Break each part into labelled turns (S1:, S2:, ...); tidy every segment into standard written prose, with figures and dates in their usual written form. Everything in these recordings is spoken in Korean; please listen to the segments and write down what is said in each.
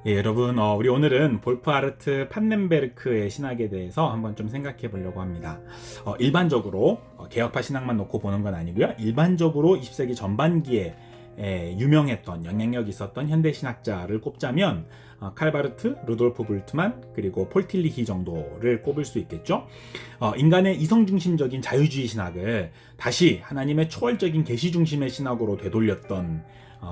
S1: 예, 여러분, 우리 오늘은 볼프하르트 판넨베르크의 신학에 대해서 한번 좀 생각해 보려고 합니다. 일반적으로 개혁파 신학만 놓고 보는 건 아니고요. 일반적으로 20세기 전반기에 유명했던 영향력 있었던 현대 신학자를 꼽자면 칼바르트, 루돌프 불트만, 그리고 폴 틸리히 정도를 꼽을 수 있겠죠. 인간의 이성 중심적인 자유주의 신학을 다시 하나님의 초월적인 계시 중심의 신학으로 되돌렸던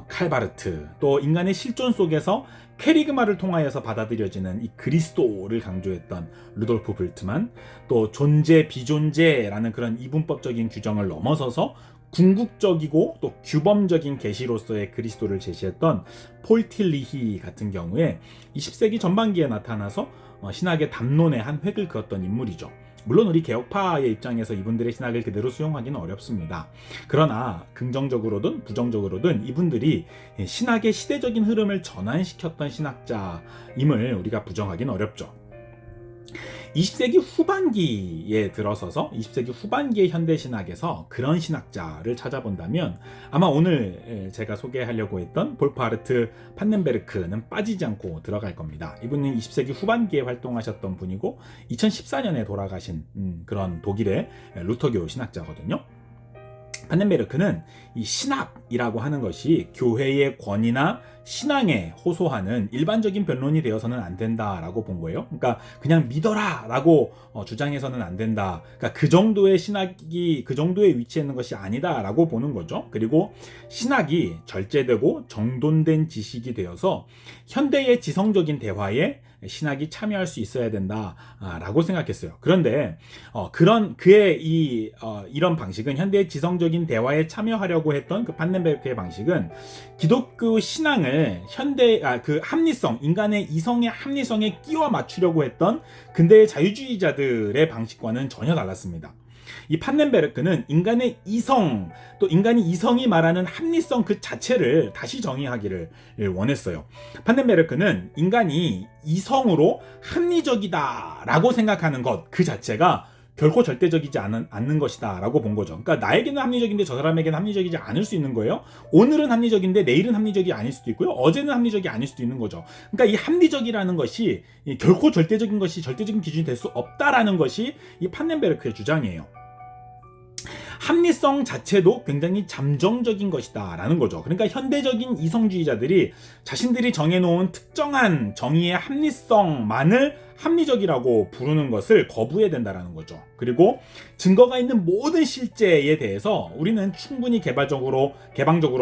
S1: 칼바르트, 또 인간의 실존 속에서 캐리그마를 통하여서 받아들여지는 이 그리스도를 강조했던 루돌프 불트만, 또 존재 비존재라는 그런 이분법적인 규정을 넘어서서 궁극적이고 또 규범적인 계시로서의 그리스도를 제시했던 폴 틸리히 같은 경우에 20세기 전반기에 나타나서 신학의 담론의 한 획을 그었던 인물이죠. 물론 우리 개혁파의 입장에서 이분들의 신학을 그대로 수용하기는 어렵습니다. 그러나 긍정적으로든 부정적으로든 이분들이 신학의 시대적인 흐름을 전환시켰던 신학자임을 우리가 부정하기는 어렵죠. 20세기 후반기에 들어서서 20세기 후반기의 현대신학에서 그런 신학자를 찾아본다면 아마 오늘 제가 소개하려고 했던 볼프하르트 판넨베르크는 빠지지 않고 들어갈 겁니다. 이분은 20세기 후반기에 활동하셨던 분이고 2014년에 돌아가신 그런 독일의 루터교 신학자거든요. 판넨베르크는 이 신학이라고 하는 것이 교회의 권위나 신앙에 호소하는 일반적인 변론이 되어서는 안 된다라고 본 거예요. 그러니까 그냥 믿어라라고 주장해서는 안 된다. 그러니까 그 정도의 신학이 그 정도의 위치에 있는 것이 아니다라고 보는 거죠. 그리고 신학이 절제되고 정돈된 지식이 되어서 현대의 지성적인 대화에 신학이 참여할 수 있어야 된다라고 생각했어요. 그런데 그런 그의 이런 방식은 현대의 지성적인 대화에 참여하려고 했던 그 판넨베르크의 방식은 기독교 신앙을 그 합리성, 인간의 이성의 합리성에 끼워 맞추려고 했던 근대의 자유주의자들의 방식과는 전혀 달랐습니다. 이 판넨베르크는 인간의 이성, 또 인간이 이성이 말하는 합리성 그 자체를 다시 정의하기를 원했어요. 판넨베르크는 인간이 이성으로 합리적이다라고 생각하는 것 그 자체가 결코 절대적이지 않는 것이다 라고 본 거죠. 그러니까 나에게는 합리적인데 저 사람에게는 합리적이지 않을 수 있는 거예요. 오늘은 합리적인데 내일은 합리적이 아닐 수도 있고요. 어제는 합리적이 아닐 수도 있는 거죠. 그러니까 이 합리적이라는 것이 결코 절대적인 것이 절대적인 기준이 될 수 없다라는 것이 이 판넨베르크의 주장이에요. 합리성 자체도 굉장히 잠정적인 것이다 라는 거죠. 그러니까 현대적인 이성주의자들이 자신들이 정해놓은 특정한 정의의 합리성만을 합리적이라고 부르는 것을 거부해야 된다라는 거죠. 그리고 증거가 있는 모든 실제에 대해서 우리는 충분히 개방적으로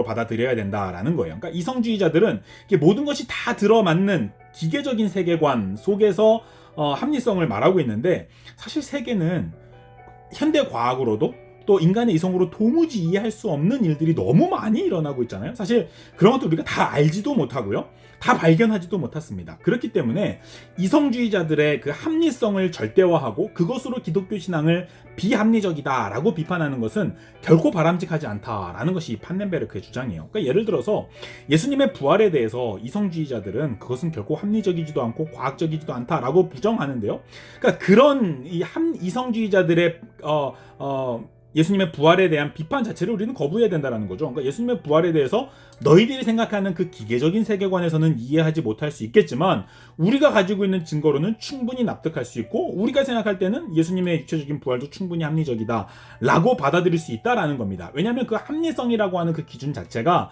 S1: 받아들여야 된다라는 거예요. 그러니까 이성주의자들은 모든 것이 다 들어맞는 기계적인 세계관 속에서 합리성을 말하고 있는데, 사실 세계는 현대 과학으로도 또 인간의 이성으로 도무지 이해할 수 없는 일들이 너무 많이 일어나고 있잖아요. 사실 그런 것도 우리가 다 알지도 못하고요. 다 발견하지도 못했습니다. 그렇기 때문에 이성주의자들의 그 합리성을 절대화하고 그것으로 기독교 신앙을 비합리적이다라고 비판하는 것은 결코 바람직하지 않다라는 것이 판넨베르크의 주장이에요. 그러니까 예를 들어서 예수님의 부활에 대해서 이성주의자들은 그것은 결코 합리적이지도 않고 과학적이지도 않다라고 부정하는데요. 그러니까 그런 이성주의자들의 예수님의 부활에 대한 비판 자체를 우리는 거부해야 된다는 거죠. 그러니까 예수님의 부활에 대해서 너희들이 생각하는 그 기계적인 세계관에서는 이해하지 못할 수 있겠지만 우리가 가지고 있는 증거로는 충분히 납득할 수 있고, 우리가 생각할 때는 예수님의 육체적인 부활도 충분히 합리적이다 라고 받아들일 수 있다라는 겁니다. 왜냐하면 그 합리성이라고 하는 그 기준 자체가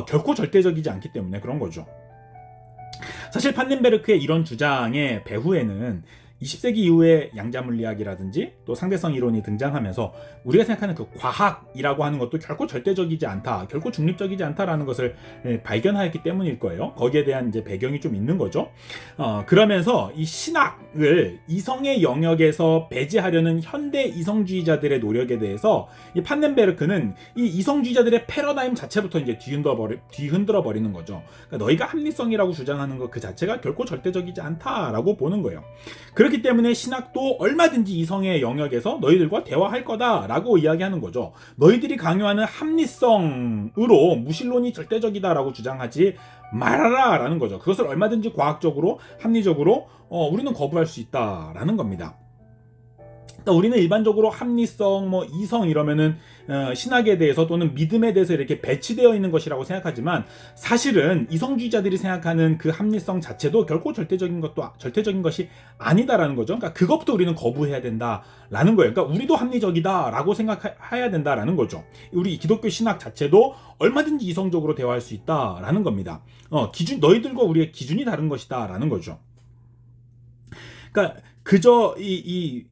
S1: 결코 절대적이지 않기 때문에 그런 거죠. 사실 판넨베르크의 이런 주장의 배후에는 20세기 이후에 양자물리학이라든지 또 상대성 이론이 등장하면서 우리가 생각하는 그 과학이라고 하는 것도 결코 절대적이지 않다, 결코 중립적이지 않다라는 것을 발견하였기 때문일 거예요. 거기에 대한 이제 배경이 좀 있는 거죠. 그러면서 이 신학을 이성의 영역에서 배제하려는 현대 이성주의자들의 노력에 대해서 이 판넨베르크는 이 이성주의자들의 패러다임 자체부터 이제 뒤흔들어 버리는 거죠. 그러니까 너희가 합리성이라고 주장하는 것 그 자체가 결코 절대적이지 않다라고 보는 거예요. 그렇기 때문에 신학도 얼마든지 이성의 영역에서 너희들과 대화할 거다라고 이야기하는 거죠. 너희들이 강요하는 합리성으로 무신론이 절대적이다라고 주장하지 말아라라는 거죠. 그것을 얼마든지 과학적으로 합리적으로 우리는 거부할 수 있다라는 겁니다. 우리는 일반적으로 합리성, 뭐 이성 이러면은 신학에 대해서 또는 믿음에 대해서 이렇게 배치되어 있는 것이라고 생각하지만 사실은 이성주의자들이 생각하는 그 합리성 자체도 결코 절대적인 것이 아니다라는 거죠. 그러니까 그것부터 우리는 거부해야 된다라는 거예요. 그러니까 우리도 합리적이다라고 생각해야 된다라는 거죠. 우리 기독교 신학 자체도 얼마든지 이성적으로 대화할 수 있다라는 겁니다. 너희들과 우리의 기준이 다른 것이다라는 거죠. 그러니까 그저 이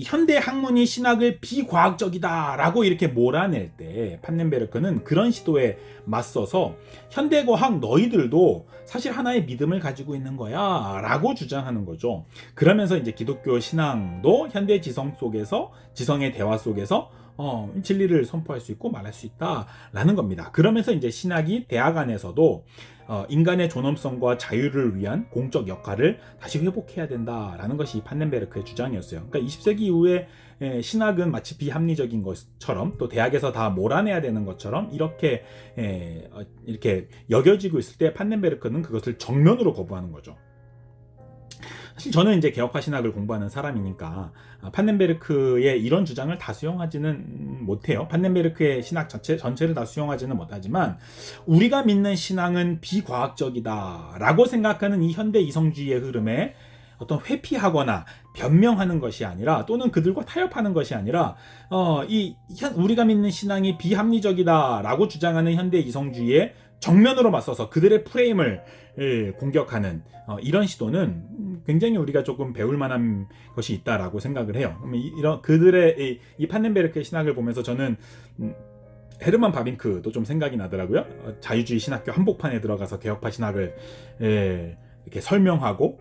S1: 현대 학문이 신학을 비과학적이다라고 이렇게 몰아낼 때 판넨베르크는 그런 시도에 맞서서 현대과학 너희들도 사실 하나의 믿음을 가지고 있는 거야 라고 주장하는 거죠. 그러면서 이제 기독교 신앙도 현대 지성의 대화 속에서 진리를 선포할 수 있고 말할 수 있다라는 겁니다. 그러면서 이제 신학이 대학 안에서도 인간의 존엄성과 자유를 위한 공적 역할을 다시 회복해야 된다라는 것이 판넨베르크의 주장이었어요. 그러니까 20세기 이후에 신학은 마치 비합리적인 것처럼 또 대학에서 다 몰아내야 되는 것처럼 이렇게 여겨지고 있을 때 판넨베르크는 그것을 정면으로 거부하는 거죠. 사실 저는 이제 개혁파 신학을 공부하는 사람이니까 판넨베르크의 이런 주장을 다 수용하지는 못해요. 판넨베르크의 신학 전체를 다 수용하지는 못하지만 우리가 믿는 신앙은 비과학적이다라고 생각하는 이 현대 이성주의의 흐름에 어떤 회피하거나 변명하는 것이 아니라 또는 그들과 타협하는 것이 아니라 우리가 믿는 신앙이 비합리적이다라고 주장하는 현대 이성주의에 정면으로 맞서서 그들의 프레임을 공격하는 이런 시도는 굉장히 우리가 조금 배울 만한 것이 있다라고 생각을 해요. 이런 그들의 이 판넨베르크의 신학을 보면서 저는 헤르만 바빙크도 좀 생각이 나더라고요. 자유주의 신학교 한복판에 들어가서 개혁파 신학을 이렇게 설명하고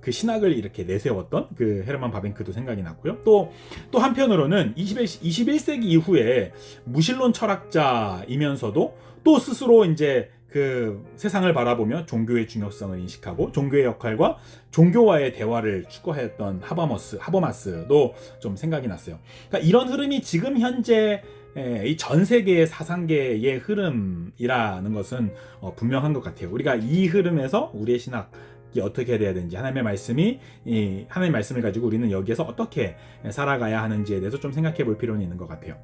S1: 그 신학을 이렇게 내세웠던 그 헤르만 바빙크도 생각이 났고요. 또 한편으로는 21세기 이후에 무신론 철학자이면서도 또 스스로 이제 그 세상을 바라보며 종교의 중요성을 인식하고 종교의 역할과 종교와의 대화를 추구하였던 하버마스도 좀 생각이 났어요. 그러니까 이런 흐름이 지금 현재 이 전 세계의 사상계의 흐름이라는 것은 분명한 것 같아요. 우리가 이 흐름에서 우리의 신학이 어떻게 돼야 되는지 하나님의 말씀을 가지고 우리는 여기에서 어떻게 살아가야 하는지에 대해서 좀 생각해 볼 필요는 있는 것 같아요.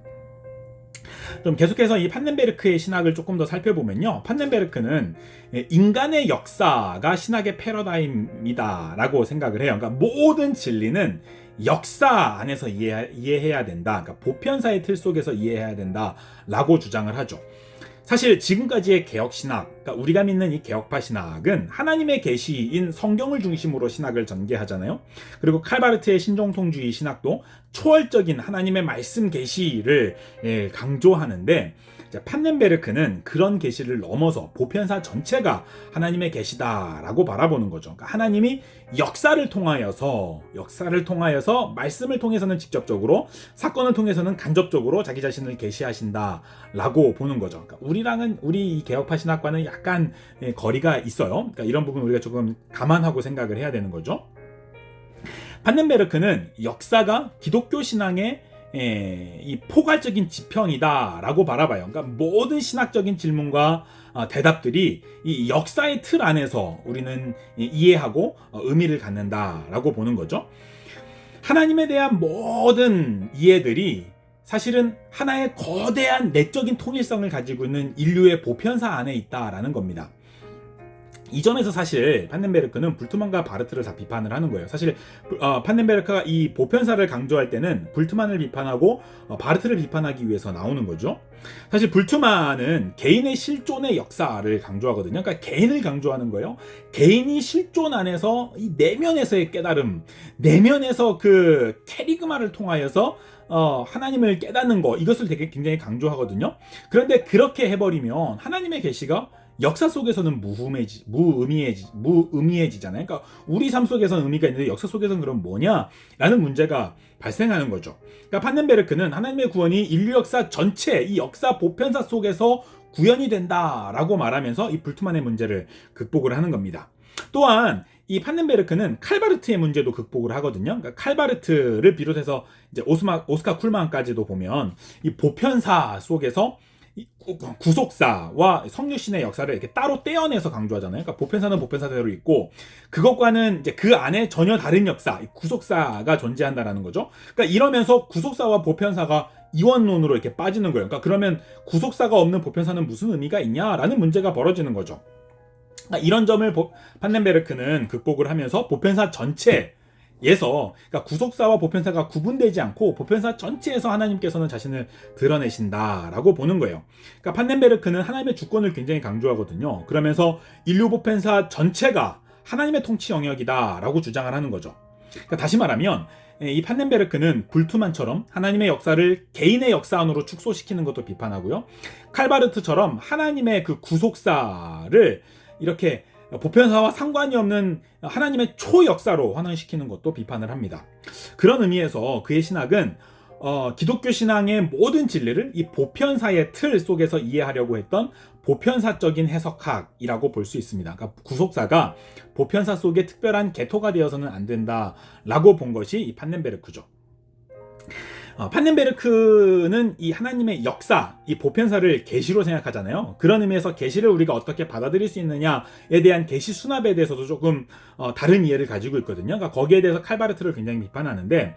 S1: 좀 계속해서 이 판넨베르크의 신학을 조금 더 살펴보면요. 판넨베르크는 인간의 역사가 신학의 패러다임이다라고 생각을 해요. 그러니까 모든 진리는 역사 안에서 이해해야 된다. 그러니까 보편사의 틀 속에서 이해해야 된다라고 주장을 하죠. 사실 지금까지의 개혁신학, 그러니까 우리가 믿는 이 개혁파 신학은 하나님의 계시인 성경을 중심으로 신학을 전개하잖아요. 그리고 칼바르트의 신정통주의 신학도 초월적인 하나님의 말씀 계시를 강조하는데 판넨베르크는 그런 계시를 넘어서 보편사 전체가 하나님의 계시다라고 바라보는 거죠. 그러니까 하나님이 역사를 통하여서 말씀을 통해서는 직접적으로, 사건을 통해서는 간접적으로 자기 자신을 계시하신다라고 보는 거죠. 그러니까 우리 이 개혁파 신학과는 약간 거리가 있어요. 그러니까 이런 부분 우리가 조금 감안하고 생각을 해야 되는 거죠. 판넨베르크는 역사가 기독교 신앙의 이 포괄적인 지평이다라고 바라봐요. 그러니까 모든 신학적인 질문과 대답들이 이 역사의 틀 안에서 우리는 이해하고 의미를 갖는다라고 보는 거죠. 하나님에 대한 모든 이해들이 사실은 하나의 거대한 내적인 통일성을 가지고 있는 인류의 보편사 안에 있다라는 겁니다. 이 점에서 사실 판넨베르크는 불트만과 바르트를 다 비판을 하는 거예요. 사실 판넨베르크가 이 보편사를 강조할 때는 불트만을 비판하고 바르트를 비판하기 위해서 나오는 거죠. 사실 불트만은 개인의 실존의 역사를 강조하거든요. 그러니까 개인을 강조하는 거예요. 개인이 실존 안에서 이 내면에서의 깨달음, 내면에서 그 캐리그마를 통하여서 하나님을 깨닫는 거, 이것을 되게 굉장히 강조하거든요. 그런데 그렇게 해버리면 하나님의 계시가 역사 속에서는 무의미해지잖아요. 그러니까 우리 삶 속에서는 의미가 있는데 역사 속에서는 그럼 뭐냐라는 문제가 발생하는 거죠. 그러니까 판넨베르크는 하나님의 구원이 인류 역사 전체, 이 역사 보편사 속에서 구현이 된다라고 말하면서 이 불트만의 문제를 극복을 하는 겁니다. 또한 이 판넨베르크는 칼바르트의 문제도 극복을 하거든요. 그러니까 칼바르트를 비롯해서 이제 오스카 쿨만까지도 보면 이 보편사 속에서 구속사와 성유신의 역사를 이렇게 따로 떼어내서 강조하잖아요. 그러니까 보편사는 보편사대로 있고 그것과는 이제 그 안에 전혀 다른 역사, 구속사가 존재한다라는 거죠. 그러니까 이러면서 구속사와 보편사가 이원론으로 이렇게 빠지는 거예요. 그러니까 그러면 구속사가 없는 보편사는 무슨 의미가 있냐라는 문제가 벌어지는 거죠. 그러니까 이런 점을 판넨베르크는 극복을 하면서 보편사 전체 그러니까 구속사와 보편사가 구분되지 않고 보편사 전체에서 하나님께서는 자신을 드러내신다라고 보는 거예요. 그러니까 판넨베르크는 하나님의 주권을 굉장히 강조하거든요. 그러면서 인류 보편사 전체가 하나님의 통치 영역이다라고 주장을 하는 거죠. 그러니까 다시 말하면 이 판넨베르크는 불투만처럼 하나님의 역사를 개인의 역사 안으로 축소시키는 것도 비판하고요. 칼바르트처럼 하나님의 그 구속사를 이렇게 보편사와 상관이 없는 하나님의 초역사로 환원시키는 것도 비판을 합니다. 그런 의미에서 그의 신학은 기독교 신앙의 모든 진리를 이 보편사의 틀 속에서 이해하려고 했던 보편사적인 해석학이라고 볼 수 있습니다. 그러니까 구속사가 보편사 속에 특별한 개토가 되어서는 안 된다라고 본 것이 이 판넨베르크죠. 판넨베르크는 이 하나님의 역사, 이 보편사를 계시로 생각하잖아요. 그런 의미에서 계시를 우리가 어떻게 받아들일 수 있느냐에 대한 계시 수납에 대해서도 조금 다른 이해를 가지고 있거든요. 그러니까 거기에 대해서 칼바르트를 굉장히 비판하는데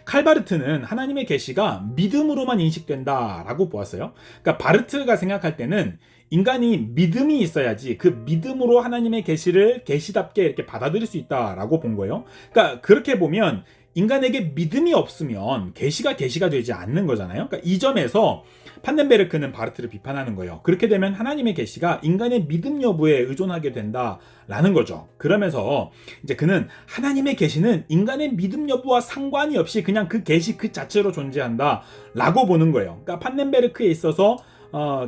S1: 칼바르트는 하나님의 계시가 믿음으로만 인식된다라고 보았어요. 그러니까 바르트가 생각할 때는 인간이 믿음이 있어야지 그 믿음으로 하나님의 계시를 계시답게 이렇게 받아들일 수 있다라고 본 거예요. 그러니까 그렇게 보면 인간에게 믿음이 없으면 계시가 되지 않는 거잖아요. 그러니까 이 점에서 판넨베르크는 바르트를 비판하는 거예요. 그렇게 되면 하나님의 계시가 인간의 믿음 여부에 의존하게 된다라는 거죠. 그러면서 이제 그는 하나님의 계시는 인간의 믿음 여부와 상관이 없이 그냥 그 계시 그 자체로 존재한다라고 보는 거예요. 그러니까 판넨베르크에 있어서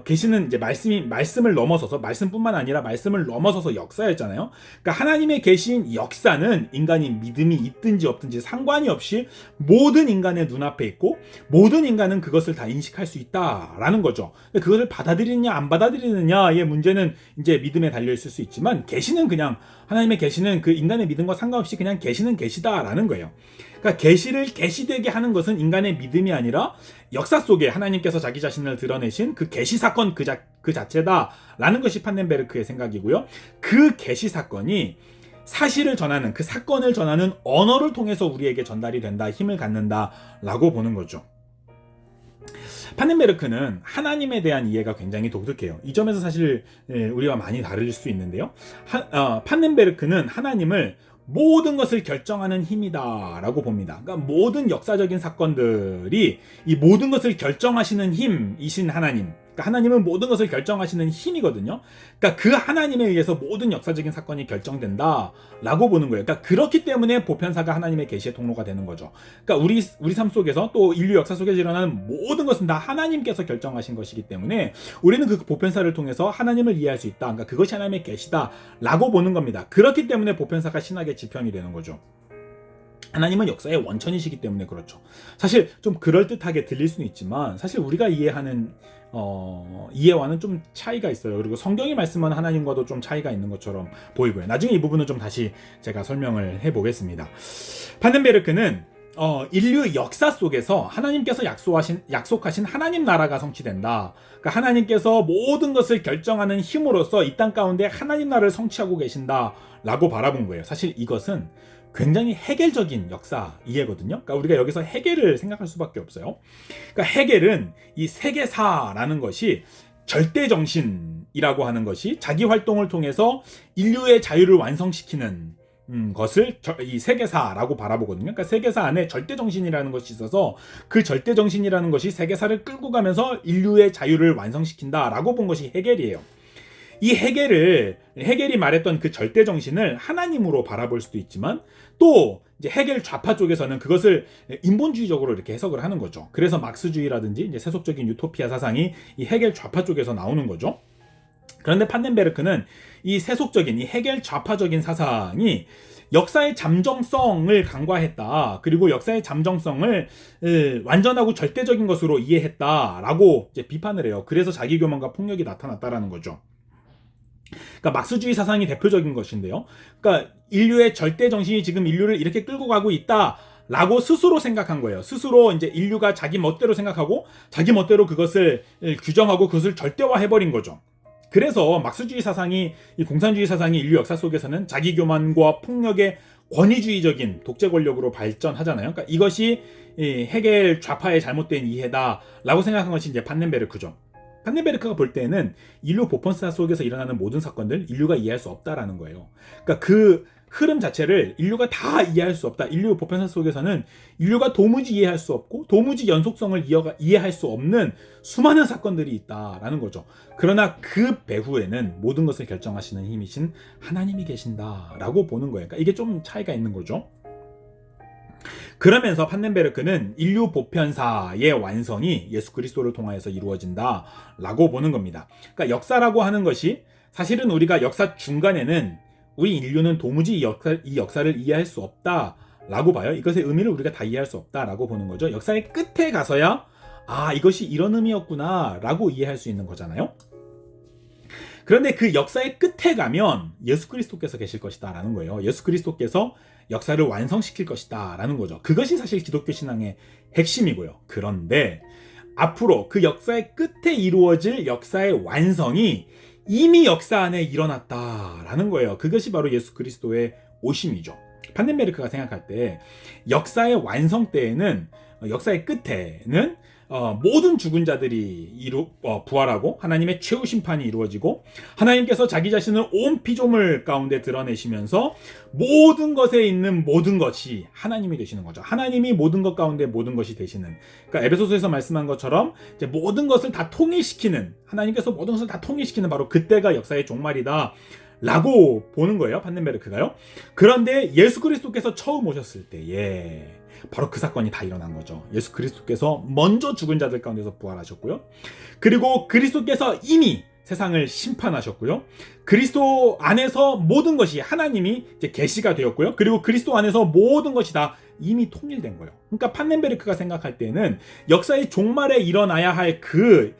S1: 계시는 이제 말씀을 넘어서서 말씀뿐만 아니라 말씀을 넘어서서 역사였잖아요. 그러니까 하나님의 계신 역사는 인간이 믿음이 있든지 없든지 상관이 없이 모든 인간의 눈앞에 있고 모든 인간은 그것을 다 인식할 수 있다라는 거죠. 그것을 받아들이느냐 안 받아들이느냐의 문제는 이제 믿음에 달려 있을 수 있지만 계시는 그냥 하나님의 계시는 그 인간의 믿음과 상관없이 그냥 계시는 계시다라는 거예요. 그러니까 계시를 계시되게 하는 것은 인간의 믿음이 아니라 역사 속에 하나님께서 자기 자신을 드러내신 그 계시 사건 그 자체다라는 것이 판넨베르크의 생각이고요. 그 계시 사건이 사실을 전하는 그 사건을 전하는 언어를 통해서 우리에게 전달이 된다, 힘을 갖는다라고 보는 거죠. 판넨베르크는 하나님에 대한 이해가 굉장히 독특해요. 이 점에서 사실 우리와 많이 다를 수 있는데요. 판넨베르크는 하나님을 모든 것을 결정하는 힘이다 라고 봅니다. 그러니까 모든 역사적인 사건들이 이 모든 것을 결정하시는 힘이신 하나님, 그러니까 하나님은 모든 것을 결정하시는 힘이거든요. 그러니까 그 하나님에 의해서 모든 역사적인 사건이 결정된다 라고 보는 거예요. 그러니까 그렇기 때문에 보편사가 하나님의 계시의 통로가 되는 거죠. 그러니까 우리 삶 속에서 또 인류 역사 속에서 일어나는 모든 것은 다 하나님께서 결정하신 것이기 때문에 우리는 그 보편사를 통해서 하나님을 이해할 수 있다. 그러니까 그것이 하나님의 계시다 라고 보는 겁니다. 그렇기 때문에 보편사가 신학의 지평이 되는 거죠. 하나님은 역사의 원천이시기 때문에 그렇죠. 사실 좀 그럴듯하게 들릴 수는 있지만 사실 우리가 이해하는 이해와는 좀 차이가 있어요. 그리고 성경이 말씀하는 하나님과도 좀 차이가 있는 것처럼 보이고요. 나중에 이 부분은 좀 다시 제가 설명을 해보겠습니다. 판넨베르크는 인류 역사 속에서 하나님께서 약속하신 하나님 나라가 성취된다. 그러니까 하나님께서 모든 것을 결정하는 힘으로써 이 땅 가운데 하나님 나라를 성취하고 계신다라고 바라본 거예요. 사실 이것은 굉장히 헤겔적인 역사 이해거든요. 그러니까 우리가 여기서 헤겔을 생각할 수밖에 없어요. 그러니까 헤겔은 이 세계사라는 것이 절대정신이라고 하는 것이 자기 활동을 통해서 인류의 자유를 완성시키는 것을 이 세계사라고 바라보거든요. 그러니까 세계사 안에 절대정신이라는 것이 있어서 그 절대정신이라는 것이 세계사를 끌고 가면서 인류의 자유를 완성시킨다라고 본 것이 헤겔이에요. 이 헤겔이 말했던 그 절대정신을 하나님으로 바라볼 수도 있지만 또 이제 헤겔 좌파 쪽에서는 그것을 인본주의적으로 이렇게 해석을 하는 거죠. 그래서 막스주의라든지 이제 세속적인 유토피아 사상이 이 헤겔 좌파 쪽에서 나오는 거죠. 그런데 판넨베르크는 이 세속적인 이 헤겔 좌파적인 사상이 역사의 잠정성을 간과했다. 그리고 역사의 잠정성을 완전하고 절대적인 것으로 이해했다라고 이제 비판을 해요. 그래서 자기교만과 폭력이 나타났다라는 거죠. 그러니까 막스주의 사상이 대표적인 것인데요. 그러니까 인류의 절대 정신이 지금 인류를 이렇게 끌고 가고 있다. 라고 스스로 생각한 거예요. 스스로 이제 인류가 자기 멋대로 생각하고 자기 멋대로 그것을 규정하고 그것을 절대화해버린 거죠. 그래서 막스주의 사상이, 이 공산주의 사상이 인류 역사 속에서는 자기 교만과 폭력의 권위주의적인 독재 권력으로 발전하잖아요. 그러니까 이것이 헤겔 좌파의 잘못된 이해다라고 생각한 것이 이제 판넨베르크죠. 판넨베르크가 볼 때는 인류 보편사 속에서 일어나는 모든 사건들 인류가 이해할 수 없다라는 거예요. 그러니까 그 흐름 자체를 인류가 다 이해할 수 없다. 인류 보편사 속에서는 인류가 도무지 이해할 수 없고 도무지 연속성을 이해할 수 없는 수많은 사건들이 있다라는 거죠. 그러나 그 배후에는 모든 것을 결정하시는 힘이신 하나님이 계신다라고 보는 거예요. 그러니까 이게 좀 차이가 있는 거죠. 그러면서 판넨베르크는 인류 보편사의 완성이 예수 그리스도를 통하여서 이루어진다라고 보는 겁니다. 그러니까 역사라고 하는 것이 사실은 우리가 역사 중간에는 우리 인류는 도무지 이 역사를 이해할 수 없다라고 봐요. 이것의 의미를 우리가 다 이해할 수 없다라고 보는 거죠. 역사의 끝에 가서야 이것이 이런 의미였구나 라고 이해할 수 있는 거잖아요. 그런데 그 역사의 끝에 가면 예수 그리스도께서 계실 것이다 라는 거예요. 예수 그리스도께서 역사를 완성시킬 것이다 라는 거죠. 그것이 사실 기독교 신앙의 핵심이고요. 그런데 앞으로 그 역사의 끝에 이루어질 역사의 완성이 이미 역사 안에 일어났다라는 거예요. 그것이 바로 예수 그리스도의 오심이죠. 판넨베르크가 생각할 때 역사의 완성 때에는, 역사의 끝에는 모든 죽은 자들이 부활하고 하나님의 최후 심판이 이루어지고 하나님께서 자기 자신을 온 피조물 가운데 드러내시면서 모든 것에 있는 모든 것이 하나님이 되시는 거죠. 하나님이 모든 것 가운데 모든 것이 되시는, 그러니까 에베소서에서 말씀한 것처럼 이제 모든 것을 다 통일시키는, 하나님께서 모든 것을 다 통일시키는 바로 그때가 역사의 종말이다 라고 보는 거예요, 판넨베르크가요. 그런데 예수 그리스도께서 처음 오셨을 때에 바로 그 사건이 다 일어난 거죠. 예수 그리스도께서 먼저 죽은 자들 가운데서 부활하셨고요. 그리고 그리스도께서 이미 세상을 심판하셨고요. 그리스도 안에서 모든 것이 하나님이 이제 계시가 되었고요. 그리고 그리스도 안에서 모든 것이 다 이미 통일된 거예요. 그러니까 판넨베르크가 생각할 때는 역사의 종말에 일어나야 할 그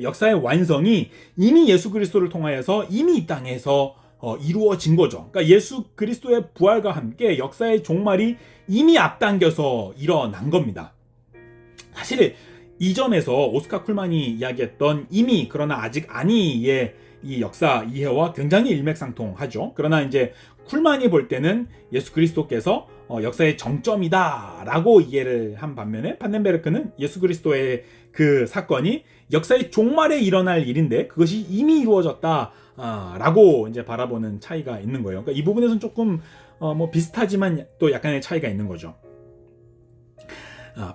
S1: 역사의 완성이 이미 예수 그리스도를 통하여서 이미 이 땅에서 이루어진 거죠. 그러니까 예수 그리스도의 부활과 함께 역사의 종말이 이미 앞당겨서 일어난 겁니다. 사실 이 점에서 오스카 쿨만이 이야기했던 이미 그러나 아직 아니의 이 역사 이해와 굉장히 일맥상통하죠. 그러나 이제 쿨만이 볼 때는 예수 그리스도께서 역사의 정점이다라고 이해를 한 반면에 판넨베르크는 예수 그리스도의 그 사건이 역사의 종말에 일어날 일인데 그것이 이미 이루어졌다. 라고 이제 바라보는 차이가 있는 거예요. 그러니까 이 부분에서는 조금 비슷하지만 또 약간의 차이가 있는 거죠.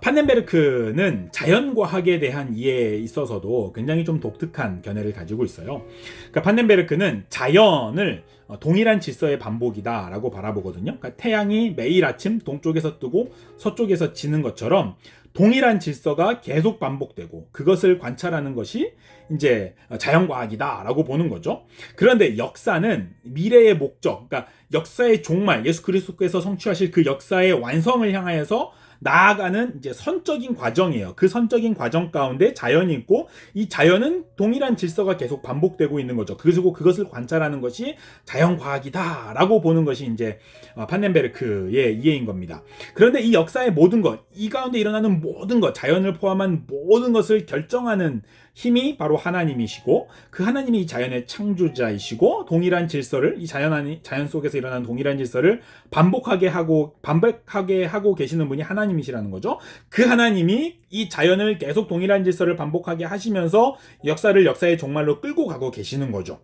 S1: 판넨베르크는 자연과학에 대한 이해에 있어서도 굉장히 좀 독특한 견해를 가지고 있어요. 그러니까 판넨베르크는 자연을 동일한 질서의 반복이다 라고 바라보거든요. 그러니까 태양이 매일 아침 동쪽에서 뜨고 서쪽에서 지는 것처럼 동일한 질서가 계속 반복되고 그것을 관찰하는 것이 이제 자연과학이다라고 보는 거죠. 그런데 역사는 미래의 목적, 그러니까 역사의 종말, 예수 그리스도께서 성취하실 그 역사의 완성을 향하여서 나아가는 이제 선적인 과정이에요. 그 선적인 과정 가운데 자연이 있고 이 자연은 동일한 질서가 계속 반복되고 있는 거죠. 그리고 그것을 관찰하는 것이 자연과학이다라고 보는 것이 이제 판넨베르크의 이해인 겁니다. 그런데 이 역사의 모든 것, 이 가운데 일어나는 모든 것, 자연을 포함한 모든 것을 결정하는 힘이 바로 하나님이시고 그 하나님이 이 자연의 창조자이시고 동일한 질서를 이 자연 속에서 일어나는 동일한 질서를 반복하게 하고 계시는 분이 하나님이시라는 거죠. 그 하나님이 이 자연을 계속 동일한 질서를 반복하게 하시면서 역사의 종말로 끌고 가고 계시는 거죠.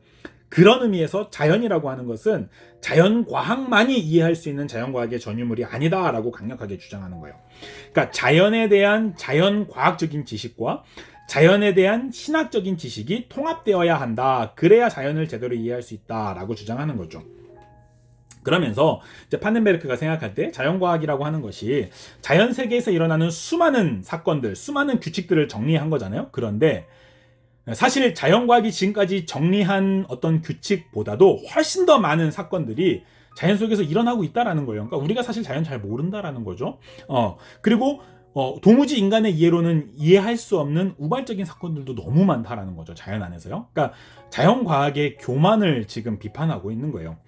S1: 그런 의미에서 자연이라고 하는 것은 자연과학만이 이해할 수 있는 자연과학의 전유물이 아니다라고 강력하게 주장하는 거예요. 그러니까 자연에 대한 자연과학적인 지식과 자연에 대한 신학적인 지식이 통합되어야 한다. 그래야 자연을 제대로 이해할 수 있다라고 주장하는 거죠. 그러면서 이제 판넨베르크가 생각할 때 자연과학이라고 하는 것이 자연 세계에서 일어나는 수많은 사건들, 수많은 규칙들을 정리한 거잖아요. 그런데 사실 자연과학이 지금까지 정리한 어떤 규칙보다도 훨씬 더 많은 사건들이 자연 속에서 일어나고 있다라는 거예요. 그러니까 우리가 사실 자연 잘 모른다라는 거죠. 그리고 도무지 인간의 이해로는 이해할 수 없는 우발적인 사건들도 너무 많다라는 거죠. 자연 안에서요. 그러니까 자연과학의 교만을 지금 비판하고 있는 거예요.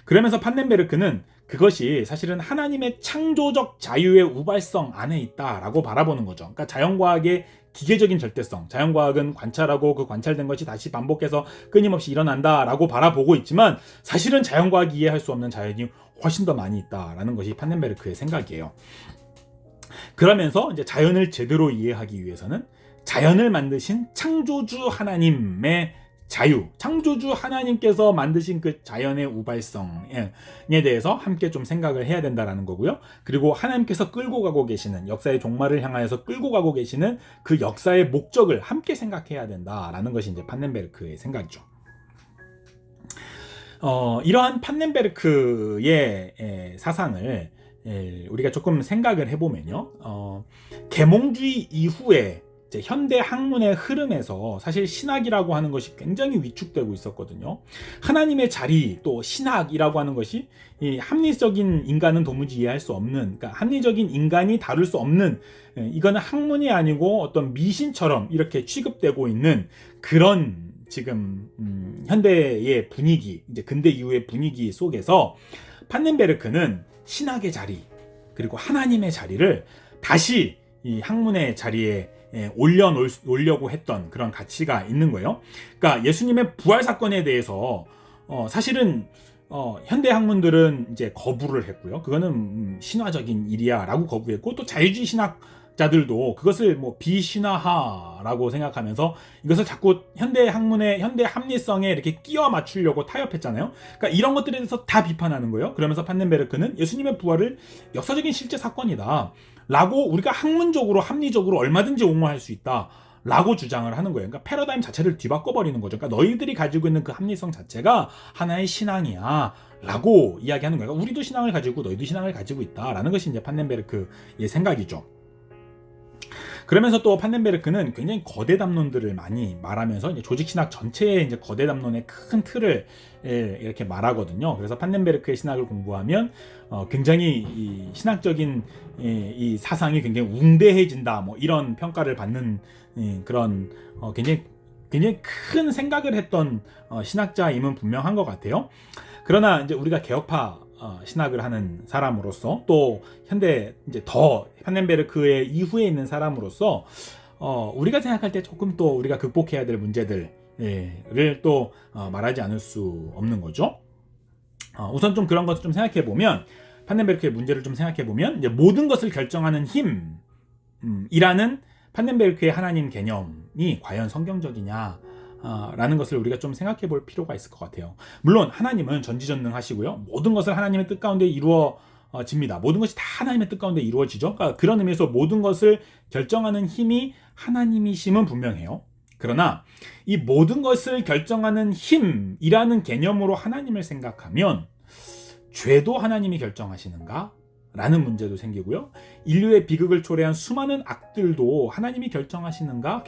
S1: 그러면서 판넨베르크는 그것이 사실은 하나님의 창조적 자유의 우발성 안에 있다라고 바라보는 거죠. 그러니까 자연과학의 기계적인 절대성, 자연과학은 관찰하고 그 관찰된 것이 다시 반복해서 끊임없이 일어난다라고 바라보고 있지만 사실은 자연과학이 이해할 수 없는 자연이 훨씬 더 많이 있다라는 것이 판넨베르크의 생각이에요. 그러면서 이제 자연을 제대로 이해하기 위해서는 자연을 만드신 창조주 하나님의 자유, 창조주 하나님께서 만드신 그 자연의 우발성에 대해서 함께 좀 생각을 해야 된다라는 거고요. 그리고 하나님께서 끌고 가고 계시는, 역사의 종말을 향하여서 끌고 가고 계시는 그 역사의 목적을 함께 생각해야 된다라는 것이 이제 판넨베르크의 생각이죠. 이러한 판넨베르크의 사상을 우리가 조금 생각을 해보면요. 계몽주의 이후에 이제 현대 학문의 흐름에서 사실 신학이라고 하는 것이 굉장히 위축되고 있었거든요. 하나님의 자리, 또 신학이라고 하는 것이 이 합리적인 인간은 도무지 이해할 수 없는, 그러니까 합리적인 인간이 다룰 수 없는, 이거는 학문이 아니고 어떤 미신처럼 이렇게 취급되고 있는 그런 지금 현대의 분위기, 이제 근대 이후의 분위기 속에서 판넨베르크는 신학의 자리, 그리고 하나님의 자리를 다시 이 학문의 자리에 올려놓으려고 했던 그런 가치가 있는 거예요. 그러니까 예수님의 부활 사건에 대해서 사실은 현대 학문들은 이제 거부를 했고요. 그거는 신화적인 일이야라고 거부했고, 또 자유주의 신학자들도 그것을 뭐 비신화하라고 생각하면서 이것을 자꾸 현대 학문의 현대 합리성에 이렇게 끼워 맞추려고 타협했잖아요. 그러니까 이런 것들에 대해서 다 비판하는 거예요. 그러면서 판넨베르크는 예수님의 부활을 역사적인 실제 사건이다 라고, 우리가 학문적으로 합리적으로 얼마든지 옹호할 수 있다 라고 주장을 하는 거예요. 그러니까 패러다임 자체를 뒤바꿔 버리는 거죠. 그러니까 너희들이 가지고 있는 그 합리성 자체가 하나의 신앙이야 라고 이야기하는 거예요. 그러니까 우리도 신앙을 가지고 너희도 신앙을 가지고 있다 라는 것이 이제 판넨베르크의 생각이죠. 그러면서 또 판넨베르크는 굉장히 거대 담론들을 많이 말하면서 이제 조직 신학 전체의 이제 거대 담론의 큰 틀을 이렇게 말하거든요. 그래서 판넨베르크의 신학을 공부하면 굉장히 이 신학적인 이 사상이 굉장히 웅대해진다, 뭐 이런 평가를 받는 그런 굉장히 큰 생각을 했던 신학자임은 분명한 것 같아요. 그러나 이제 우리가 개혁파 신학을 하는 사람으로서, 또 현대 이제 더 판넨베르크의 이후에 있는 사람으로서 우리가 생각할 때 조금 또 우리가 극복해야 될 문제들을 또 말하지 않을 수 없는 거죠. 우선 좀 그런 것을 좀 생각해 보면, 판넨베르크의 문제를 좀 생각해 보면, 이제 모든 것을 결정하는 힘이라는 판넨베르크의 하나님 개념이 과연 성경적이냐 라는 것을 우리가 좀 생각해 볼 필요가 있을 것 같아요. 물론 하나님은 전지전능하시고요, 모든 것을 하나님의 뜻 가운데 이루어집니다. 모든 것이 다 하나님의 뜻 가운데 이루어지죠. 그러니까 그런 의미에서 모든 것을 결정하는 힘이 하나님이심은 분명해요. 그러나 이 모든 것을 결정하는 힘이라는 개념으로 하나님을 생각하면 죄도 하나님이 결정하시는가? 라는 문제도 생기고요. 인류의 비극을 초래한 수많은 악들도 하나님이 결정하셨는가?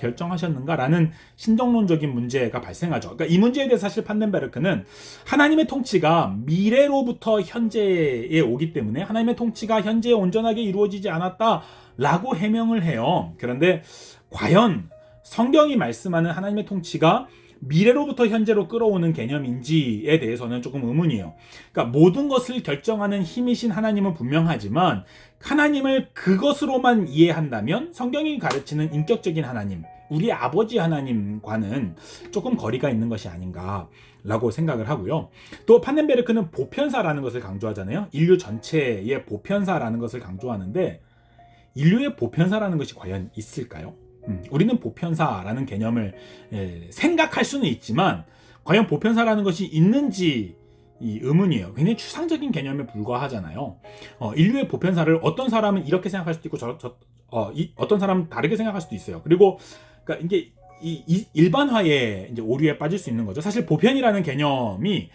S1: 라는 신정론적인 문제가 발생하죠. 그러니까 이 문제에 대해서 사실 판넨베르크는 하나님의 통치가 미래로부터 현재에 오기 때문에 하나님의 통치가 현재에 온전하게 이루어지지 않았다라고 해명을 해요. 그런데 과연 성경이 말씀하는 하나님의 통치가 미래로부터 현재로 끌어오는 개념인지에 대해서는 조금 의문이에요. 그러니까 모든 것을 결정하는 힘이신 하나님은 분명하지만 하나님을 그것으로만 이해한다면 성경이 가르치는 인격적인 하나님, 우리 아버지 하나님과는 조금 거리가 있는 것이 아닌가라고 생각을 하고요. 또 판넨베르크는 보편사라는 것을 강조하잖아요. 인류 전체의 보편사라는 것을 강조하는데, 인류의 보편사라는 것이 과연 있을까요? 우리는 보편사라는 개념을 생각할 수는 있지만 과연 보편사라는 것이 있는지 의문이에요. 굉장히 추상적인 개념에 불과하잖아요. 인류의 보편사를 어떤 사람은 이렇게 생각할 수도 있고 어떤 사람은 다르게 생각할 수도 있어요. 그리고 그러니까 이게 일반화의 이제 오류에 빠질 수 있는 거죠. 사실 보편이라는 개념이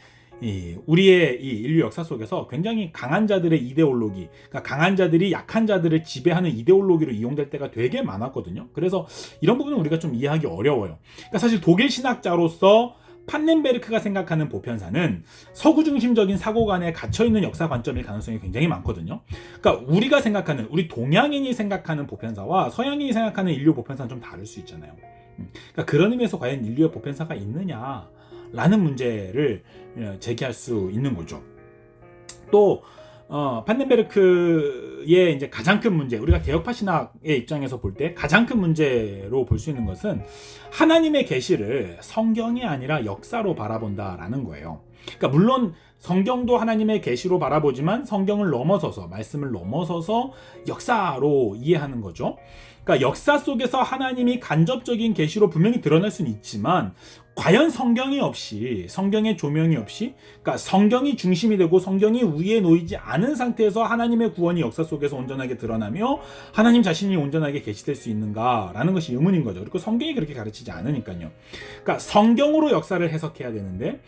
S1: 우리의 이 인류 역사 속에서 굉장히 강한 자들의 이데올로기, 그러니까 강한 자들이 약한 자들을 지배하는 이데올로기로 이용될 때가 되게 많았거든요. 그래서 이런 부분은 우리가 좀 이해하기 어려워요. 그러니까 사실 독일 신학자로서 판넨베르크가 생각하는 보편사는 서구 중심적인 사고관에 갇혀있는 역사 관점일 가능성이 굉장히 많거든요. 그러니까 우리가 생각하는, 우리 동양인이 생각하는 보편사와 서양인이 생각하는 인류 보편사는 좀 다를 수 있잖아요. 그러니까 그런 의미에서 과연 인류의 보편사가 있느냐 라는 문제를 제기할 수 있는 거죠. 또 판넨베르크의 이제 가장 큰 문제, 우리가 개혁파 신학의 입장에서 볼 때 가장 큰 문제로 볼 수 있는 것은 하나님의 계시를 성경이 아니라 역사로 바라본다라는 거예요. 그러니까 물론 성경도 하나님의 계시로 바라보지만 성경을 넘어서서, 말씀을 넘어서서 역사로 이해하는 거죠. 그러니까 역사 속에서 하나님이 간접적인 계시로 분명히 드러날 수는 있지만 과연 성경이 없이, 성경의 조명이 없이, 그러니까 성경이 중심이 되고 성경이 위에 놓이지 않은 상태에서 하나님의 구원이 역사 속에서 온전하게 드러나며 하나님 자신이 온전하게 계시될 수 있는가라는 것이 의문인 거죠. 그리고 성경이 그렇게 가르치지 않으니까요. 그러니까 성경으로 역사를 해석해야 되는데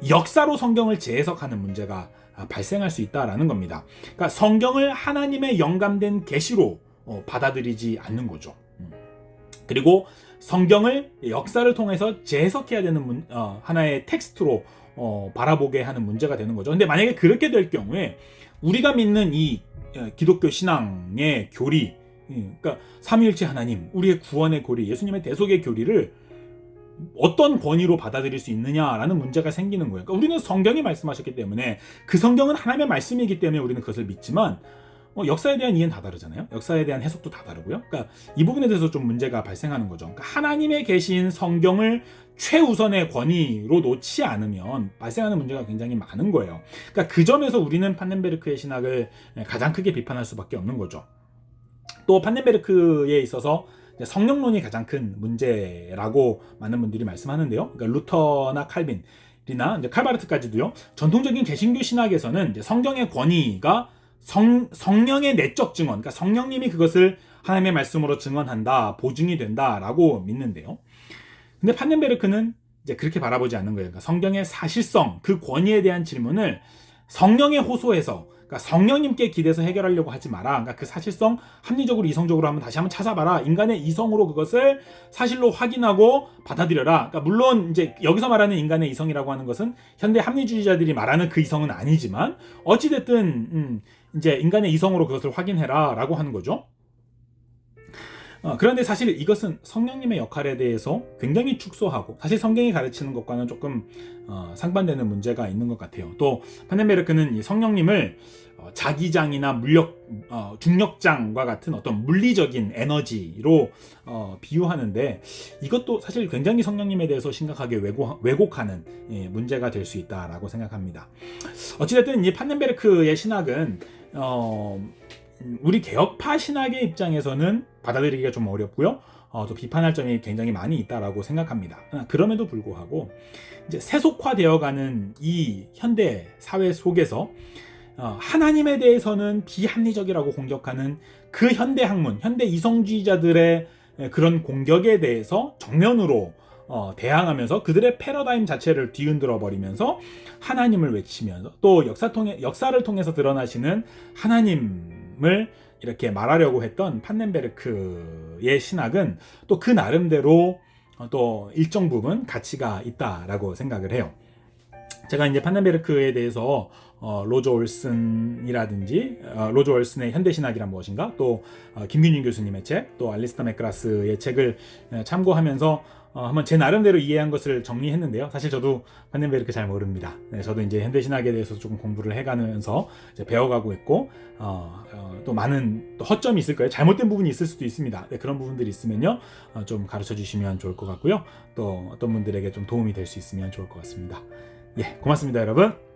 S1: 역사로 성경을 재해석하는 문제가 발생할 수 있다라는 겁니다. 그러니까 성경을 하나님의 영감된 계시로 받아들이지 않는 거죠. 그리고 성경을 역사를 통해서 재해석해야 되는 하나의 텍스트로 바라보게 하는 문제가 되는 거죠. 근데 만약에 그렇게 될 경우에 우리가 믿는 이 기독교 신앙의 교리, 그러니까 삼위일체 하나님, 우리의 구원의 교리, 예수님의 대속의 교리를 어떤 권위로 받아들일 수 있느냐라는 문제가 생기는 거예요. 그러니까 우리는 성경이 말씀하셨기 때문에, 그 성경은 하나님의 말씀이기 때문에 우리는 그것을 믿지만 역사에 대한 이해는 다 다르잖아요. 역사에 대한 해석도 다 다르고요. 그러니까 이 부분에 대해서 좀 문제가 발생하는 거죠. 그러니까 하나님의 계신 성경을 최우선의 권위로 놓지 않으면 발생하는 문제가 굉장히 많은 거예요. 그러니까 그 점에서 우리는 판넨베르크의 신학을 가장 크게 비판할 수밖에 없는 거죠. 또 판넨베르크에 있어서 성령론이 가장 큰 문제라고 많은 분들이 말씀하는데요. 그러니까 루터나 칼빈이나 이제 칼바르트까지도요. 전통적인 개신교 신학에서는 이제 성경의 권위가 성령의 내적 증언, 그러니까 성령님이 그것을 하나님의 말씀으로 증언한다, 보증이 된다라고 믿는데요. 근데 판넨베르크는 이제 그렇게 바라보지 않는 거예요. 그러니까 성경의 사실성, 그 권위에 대한 질문을 성령의 호소에서, 그러니까 성령님께 기대서 해결하려고 하지 마라. 그러니까 그 사실성, 합리적으로, 이성적으로 한번 다시 한번 찾아봐라. 인간의 이성으로 그것을 사실로 확인하고 받아들여라. 그러니까 물론 이제 여기서 말하는 인간의 이성이라고 하는 것은 현대 합리주의자들이 말하는 그 이성은 아니지만 어찌됐든 이제 인간의 이성으로 그것을 확인해라라고 하는 거죠. 그런데 사실 이것은 성령님의 역할에 대해서 굉장히 축소하고, 사실 성경이 가르치는 것과는 조금 상반되는 문제가 있는 것 같아요. 또 판넨베르크는 이 성령님을 자기장이나 중력장과 같은 어떤 물리적인 에너지로 비유하는데, 이것도 사실 굉장히 성령님에 대해서 심각하게 왜곡하는 문제가 될 수 있다라고 생각합니다. 어찌됐든 이 판넨베르크의 신학은 우리 개혁파 신학의 입장에서는 받아들이기가 좀 어렵고요. 또 비판할 점이 굉장히 많이 있다라고 생각합니다. 그럼에도 불구하고 이제 세속화되어가는 이 현대 사회 속에서 하나님에 대해서는 비합리적이라고 공격하는 그 현대 학문, 현대 이성주의자들의 그런 공격에 대해서 정면으로 대항하면서 그들의 패러다임 자체를 뒤흔들어 버리면서 하나님을 외치면서, 또 역사를 통해서 드러나시는 하나님을 이렇게 말하려고 했던 판넨베르크의 신학은 또 그 나름대로 또 일정 부분 가치가 있다라고 생각을 해요. 제가 이제 판넨베르크에 대해서 로저 올슨이라든지 로저 올슨의 현대신학이란 무엇인가, 또 김균진 교수님의 책, 또 알리스터 맥그라스의 책을 참고하면서 한번 제 나름대로 이해한 것을 정리했는데요. 사실 저도 판넨베르크 잘 모릅니다. 저도 이제 현대신학에 대해서 조금 공부를 해가면서 이제 배워가고 있고, 또 많은 또 허점이 있을 거예요. 잘못된 부분이 있을 수도 있습니다. 그런 부분들이 있으면요, 좀 가르쳐 주시면 좋을 것 같고요. 또 어떤 분들에게 좀 도움이 될 수 있으면 좋을 것 같습니다. 고맙습니다, 여러분.